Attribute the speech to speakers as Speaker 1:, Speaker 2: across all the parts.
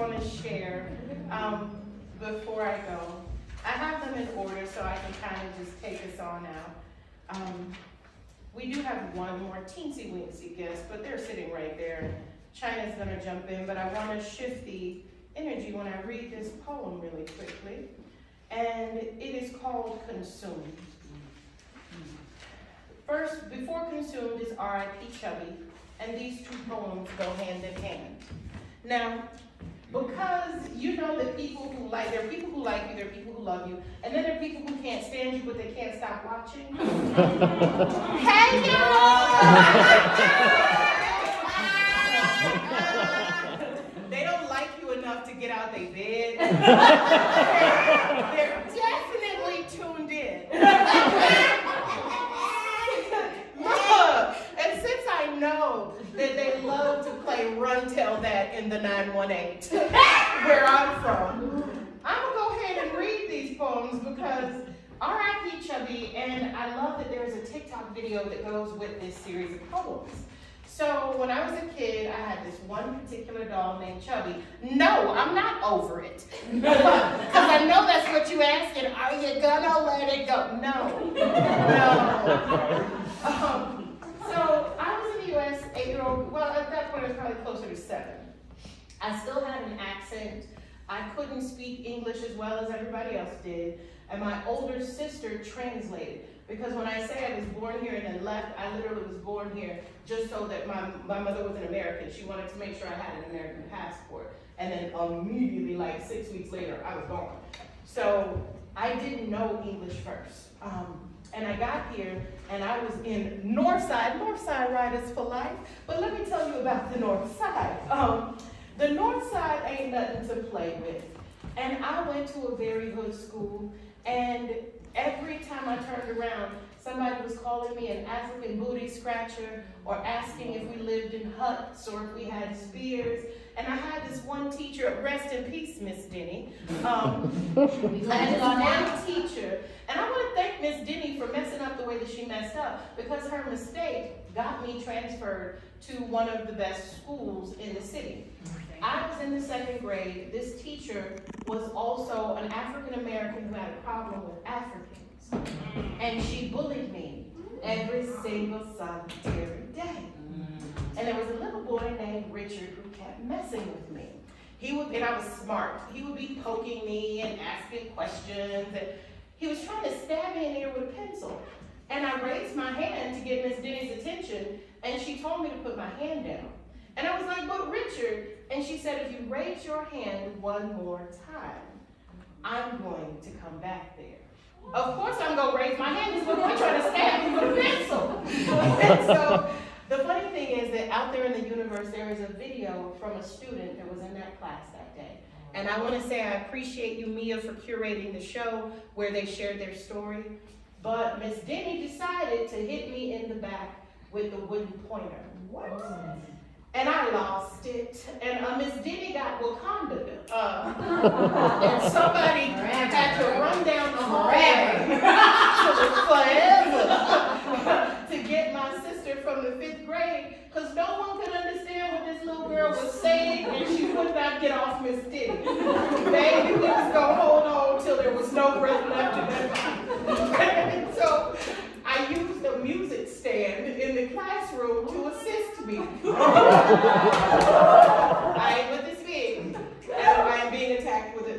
Speaker 1: want to share before I go. I have them in order so I can kind of just take us on out. We do have one more teensy weensy guest, but they're sitting right there. China's going to jump in, but I want to shift the energy when I read this poem really quickly. And it is called Consumed. First, before Consumed is R.I.P. Chubby, and these two poems go hand in hand. Now, because you know that there are people who like you, there are people who love you, and then there are people who can't stand you, but they can't stop watching. Hey, y'all! They don't like you enough to get out their bed. They're definitely tuned in. And since I know that they love to play Run Tell That in the 918, where I'm from, I'm going to go ahead and read these poems because R.I.P. Chubby, and I love that there's a TikTok video that goes with this series of poems. So when I was a kid, I had this one particular doll named Chubby. No, I'm not over it. Because I know that's what you asking. Are you gonna let it go? No. So I was in the U.S., 8-year-old, well, at that point I was probably closer to 7. I still had an accent. I couldn't speak English as well as everybody else did. And my older sister translated. Because when I say I was born here and then left, I literally was born here just so that my mother was an American. She wanted to make sure I had an American passport. And then immediately, like 6 weeks later, I was gone. So I didn't know English first. And I got here, and I was in Northside Riders for life. But let me tell you about the North Side. The North Side ain't nothing to play with. And I went to a very hood school, and every time I turned around, somebody was calling me an African booty scratcher or asking if we lived in huts or if we had spears. And I had this one teacher, rest in peace, Miss Denny. One teacher. And I want to thank Miss Denny for messing up the way that she messed up, because her mistake got me transferred to one of the best schools in the city. I was in the 2nd grade. This teacher was also an African American who had a problem with Africans. And she bullied me every single solitary day. And there was a little boy named Richard who kept messing with me. And I was smart. He would be poking me and asking questions. And he was trying to stab me in the ear with a pencil. And I raised my hand to get Miss Denny's attention, and she told me to put my hand down. And I was like, but Richard, and she said, if you raise your hand one more time, I'm going to come back there. Of course I'm going to raise my hand. He's going to try to stab me with a pencil. And so the funny thing is that out there in the universe, there is a video from a student that was in that class that day. And I want to say I appreciate you, Mia, for curating the show where they shared their story. But Miss Denny decided to hit me in the back with the wooden pointer. What? And I lost it. And Miss Denny got Wakanda. And somebody had to run down the hallway forever to get my sister from the 5th grade, because no one could understand what this little girl was saying, and she would not get off Miss Denny. Baby, we was going to hold on till there was no breath left in that body. And so I used a music stand in the classroom to assist me. I ain't with this big, and I am being attacked with a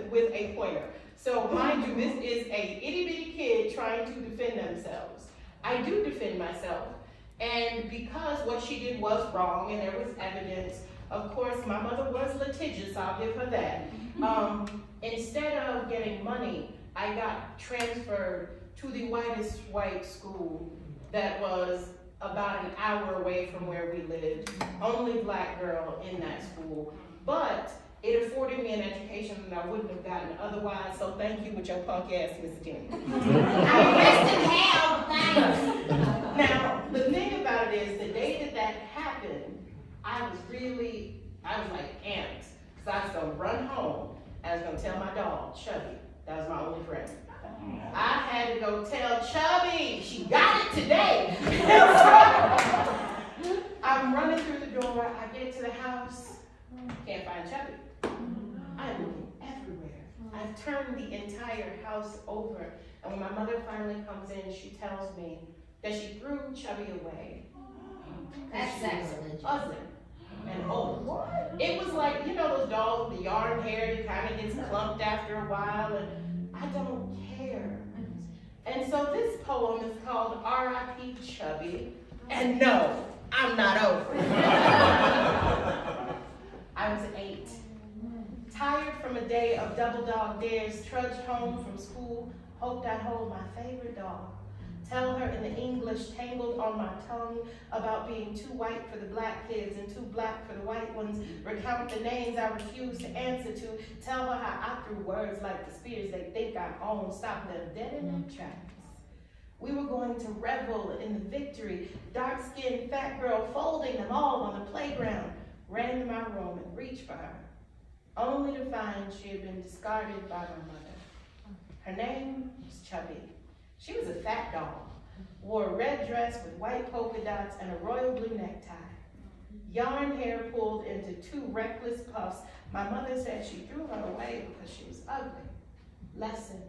Speaker 1: pointer. So mind you, this is a itty bitty kid trying to defend themselves. I do defend myself, and because what she did was wrong and there was evidence, of course my mother was litigious, I'll give her that. Instead of getting money, I got transferred to the whitest white school that was about an hour away from where we lived. Only black girl in that school. But it afforded me an education that I wouldn't have gotten otherwise, so thank you with your punk ass, Miss Denny.
Speaker 2: I'm rest in hell, thanks.
Speaker 1: Now, the thing about it is, the day that happened, I was like amped. Because I was going to run home, and I was going to tell my dog, Chubby, that was my only friend. I had to go tell Chubby, she got it today. I'm running through the door, I get to the house, can't find Chubby. turned the entire house over. And when my mother finally comes in, she tells me that she threw Chubby away.
Speaker 2: That's sacrilegious.
Speaker 1: Ugly and old. It was like, you know those dolls with the yarn hair that kind of gets clumped after a while, and I don't care. And so this poem is called R.I.P. Chubby, and no, I'm not over it. I was 8. Tired from a day of double dog dares, trudged home from school, hoped I'd hold my favorite dog. Tell her in the English tangled on my tongue about being too white for the black kids and too black for the white ones. Recount the names I refuse to answer to. Tell her how I threw words like the spears they think I own. Stop them dead in their tracks. We were going to revel in the victory. Dark-skinned fat girl folding them all on the playground. Ran to my room and reached for her, only to find she had been discarded by my mother. Her name was Chubby. She was a fat doll, wore a red dress with white polka dots and a royal blue necktie. Yarn hair pulled into 2 reckless puffs. My mother said she threw her away because she was ugly. Lesson: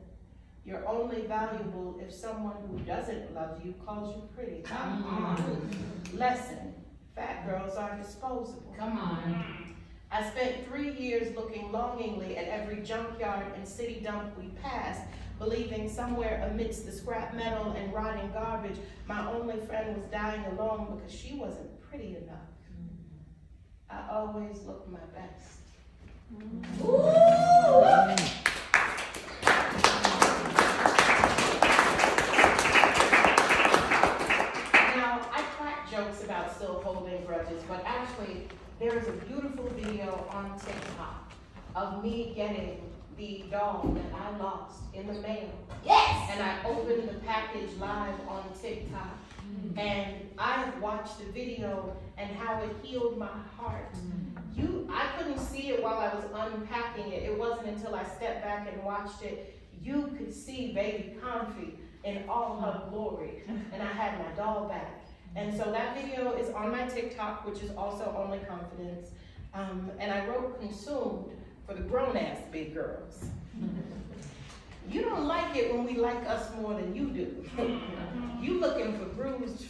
Speaker 1: you're only valuable if someone who doesn't love you calls you pretty.
Speaker 2: Come on.
Speaker 1: Lesson: fat girls are disposable.
Speaker 2: Come on.
Speaker 1: I spent 3 years looking longingly at every junkyard and city dump we passed, believing somewhere amidst the scrap metal and rotting garbage, my only friend was dying alone because she wasn't pretty enough. I always looked my best. Now, I crack jokes about still holding grudges, but actually, there is a beautiful video on TikTok of me getting the doll that I lost in the mail.
Speaker 2: Yes!
Speaker 1: And I opened the package live on TikTok. And I have watched the video and how it healed my heart. I couldn't see it while I was unpacking it. It wasn't until I stepped back and watched it. You could see baby Confi in all her glory. And I had my doll back. And so that video is on my TikTok, which is also Only Confidence. And I wrote Consumed for the grown-ass big girls. You don't like it when we like us more than you do. You looking for bruised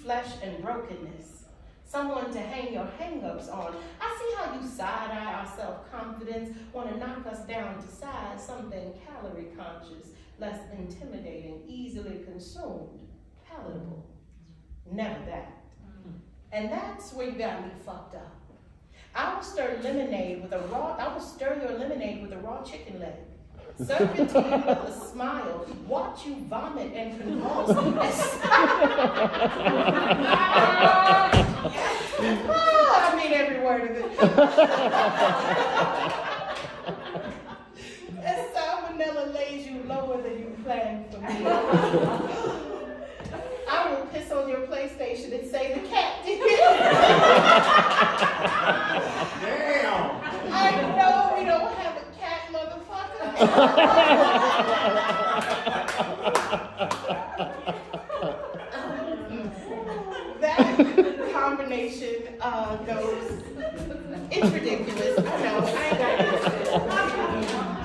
Speaker 1: flesh and brokenness. Someone to hang your hang-ups on. I see how you side-eye our self-confidence, want to knock us down to size, something calorie-conscious, less intimidating, easily consumed, palatable. Never that. And that's where you got me fucked up. I will stir your lemonade with a raw chicken leg. Serve it to you with a smile. Watch you vomit and convulse. I mean every word of it. That salmonella lays you lower than you planned for me. I will piss on your PlayStation and say the cat did it.
Speaker 3: Damn!
Speaker 1: I know we don't have a cat, motherfucker. That combination goes, it's ridiculous. I know, I ain't got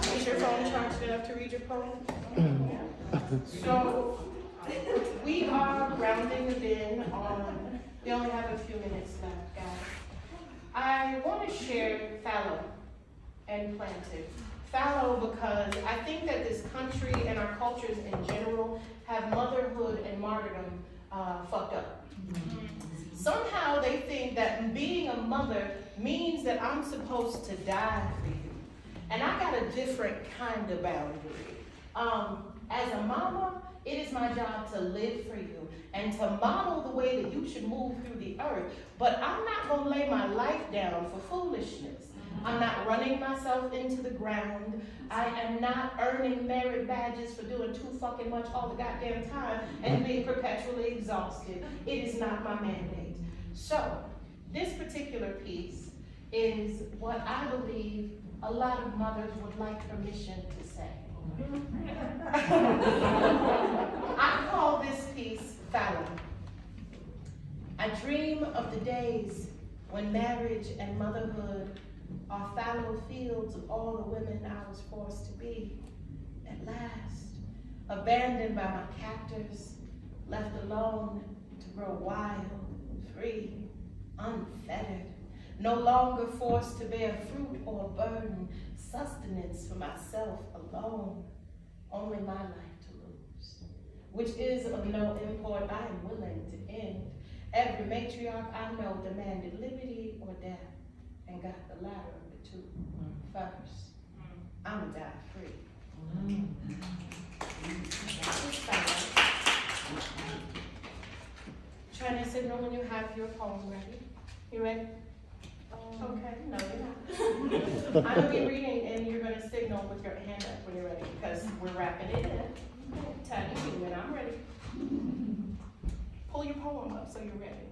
Speaker 1: it. Is your phone charged enough to read your poem? So, we are rounding the bin on, we only have a few minutes left, guys. I want to share fallow and planted. Fallow because I think that this country and our cultures in general have motherhood and martyrdom fucked up. Somehow they think that being a mother means that I'm supposed to die for you. And I got a different kind of boundary. As a mama, it is my job to live for you and to model the way that you should move through the earth. But I'm not going to lay my life down for foolishness. I'm not running myself into the ground. I am not earning merit badges for doing too fucking much all the goddamn time and being perpetually exhausted. It is not my mandate. So, this particular piece is what I believe a lot of mothers would like permission to say. I call this piece fallow. I dream of the days when marriage and motherhood Our fallow fields of all the women I was forced to be. At last, abandoned by my captors, left alone to grow wild, free, unfettered, no longer forced to bear fruit or burden, sustenance for myself alone, only my life to lose, which is of no import I am willing to end. Every matriarch I know demanded liberty or death, and got the latter of the two first. I'ma die free. Trying to signal when you have your poem ready. You ready? Okay, no, you're not. I'm gonna be reading and you're gonna signal with your hand up when you're ready because we're wrapping it in. Tiny when I'm ready. Pull your poem up so you're ready.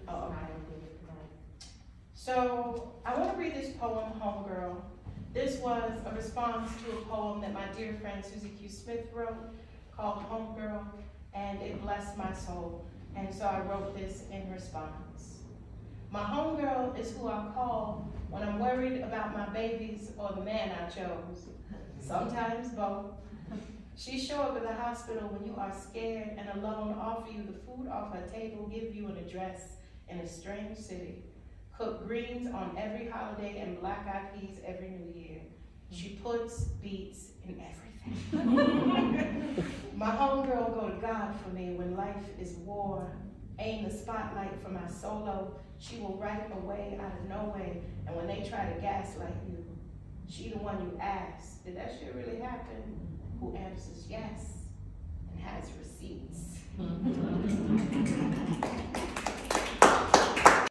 Speaker 1: Oh, okay. So I want to read this poem, Homegirl. This was a response to a poem that my dear friend Susie Q. Smith wrote called Homegirl, and it blessed my soul. And so I wrote this in response. My homegirl is who I call when I'm worried about my babies or the man I chose. Sometimes both. She show up at the hospital when you are scared and alone, offer you the food off her table, give you an address in a strange city, cook greens on every holiday and black-eyed peas every New Year. She puts beats in everything. My homegirl go to God for me when life is war. Aim the spotlight for my solo. She will write a way out of no way. And when they try to gaslight you, she the one you ask, did that shit really happen? Who answers yes and has receipts.